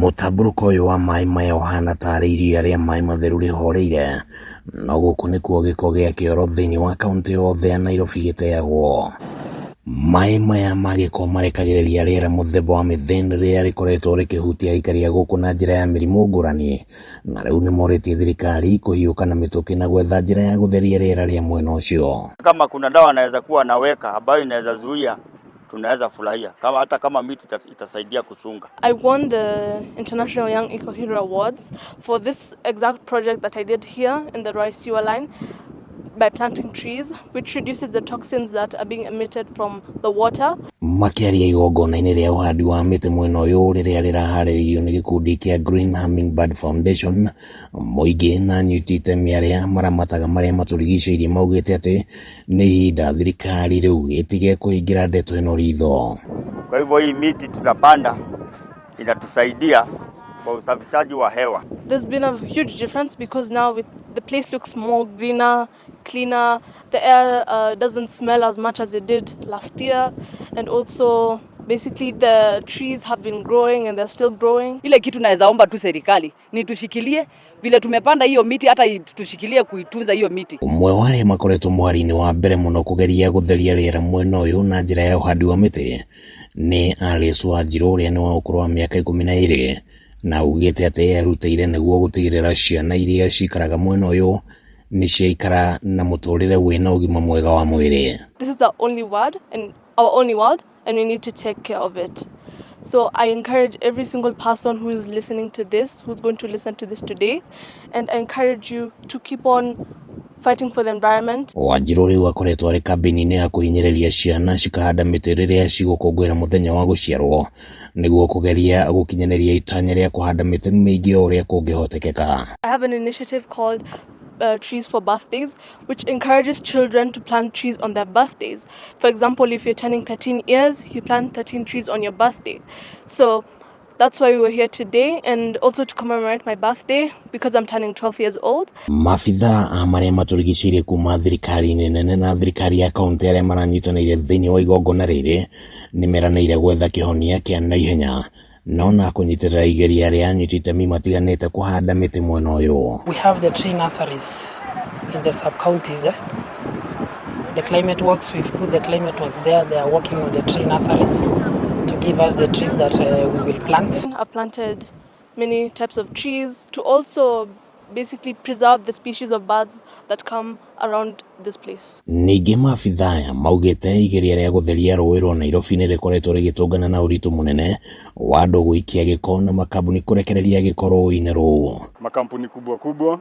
Mũtambũrũko ũyũ wa maĩ maya ũhana tarĩ iria rĩa maĩ matheru rĩhoreire, no gũkũ nĩkuo gĩko gĩa kĩoro thĩinĩ wa kaunti yothe ya Nairobi gĩteagwo. Maĩ maya ma gĩko marekagĩrĩria rĩera mũthemba wa methane rĩrĩa rĩkoretwo rĩkĩhutia aikari a gũkũ na njĩra ya mĩrimũ ngũrani, na rĩu nĩmorĩtie thirikari kũhiũka na mĩtũkĩ na gwetha njĩra ya gũtheria rĩera rĩa mwena ũcio. Kama kuna dawa anaweza kuwa anaweka ambayo inaweza zuia, tunaweza furahia hata kama miti itasaidia kusunga. I won the International Young Eco Hero Awards for this exact project that I did here in the Roy Sewer Line by planting trees, which reduces the toxins that are being emitted from the water. Makĩaria igongona-inĩ rĩa ũhandi wa mĩtĩ mwena ũyũ rĩrĩa rĩraharĩrĩrio nĩ gĩkundi kĩa Green Hummingbird Foundation, mũingĩ na anyiti itemi arĩa maramataga marĩa matũrigicĩirie maugĩte atĩ nĩ ihinda thirikari rĩu ĩtige kũhingĩra ndeto ĩno ritho. Kwa hivyo hii miti tunapanda inatusaidia kwa usafishaji wa hewa. There's been a huge difference because now the place looks more greener, cleaner. The air doesn't smell as much as it did last year, and also basically the trees have been growing and they're still growing. Ile kitu naweza omba tu serikali ni tushikilie vile tumepanda hiyo miti, hata tushikilie kuitunza hiyo miti. Umwe wa arĩa makoretwo mwari-inĩ wa mbere mũno kũgeria gũtheria rĩera mwena ũyũ na njĩra ya ũhandi wa mĩtĩ nĩ Alice Wanjiru ũrĩa nĩ wa ũkũrũ wa mĩaka 12, na ugĩte atĩ erutĩire nĩguo gũtigĩrĩra ciana iria cikaraga mwena ũyũ nĩ ciaikara na mũtũrĩre wĩna ũgima mwega wa mwĩrĩ. This is our only world and we need to take care of it. So I encourage every single person who is listening to this, who's going to listen to this today, and I encourage you to keep on fighting for the environment. Wanjiru rĩu akoretwo arĩ kambĩini-inĩ ya kũhinyĩrĩria ciana cikahanda mĩtĩ rĩrĩa cigũkũngũĩra mũthenya wa gũciarwo nĩguo kũgeria gũkinyanĩria itanya rĩa kũhanda mĩtĩ mĩingĩ o ũrĩa kũngĩhotekeka. I have an initiative called Trees for Birthdays, which encourages children to plant trees on their birthdays. For example, if you're turning 13 years, you plant 13 trees on your birthday. So that's why we were here today, and also to commemorate my birthday because I'm turning 12 years old. Mafitha marĩa matũrigicĩirie kuma thirikari-inĩ nene na thirikari ya kaunti arĩa maranyitanĩire thĩinĩ wa igongona rĩrĩ nĩmeranĩire gwetha kĩhonia kĩa naihenya no na kũnyitĩrĩra igeria rĩa anyiti itemi matiganĩte kũhanda mĩtĩ mwena ũyũ. We have the tree nurseries in the sub-counties. The climate works, we've put the climate works there. They are working on the tree nurseries to give us the trees that we will plant. I planted many types of trees to also basically preserve the species of birds that come around this place. Ningĩ maabitha aya maugĩte igeria rĩa gũtheria rũĩ rwa Nairobi nĩ rĩkoretwo rĩgĩtũngana na ũritũ mũnene wa andũ gũikia gĩko na makambuni kũrekereria gĩko rũĩ-inĩ rũu. Makampuni kubwa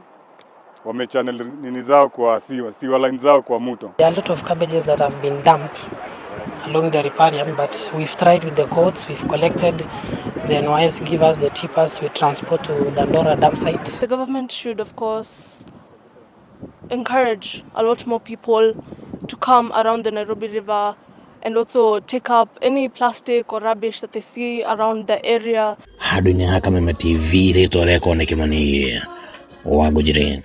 wamechannel nini zao kwa sewer line zao kwa mto. There are a lot of cabbages that have been dumped along the riparian, but we've tried with the courts, we've collected, the NYS give us the tippers, we transport to Dandora dump site. The government should of course encourage a lot more people to come around the Nairobi River and also take up any plastic or rubbish that they see around the area. Handũ-inĩ ha Kameme TV rĩtwa rĩakwa nĩ Kĩmani Wangũnjĩrĩ.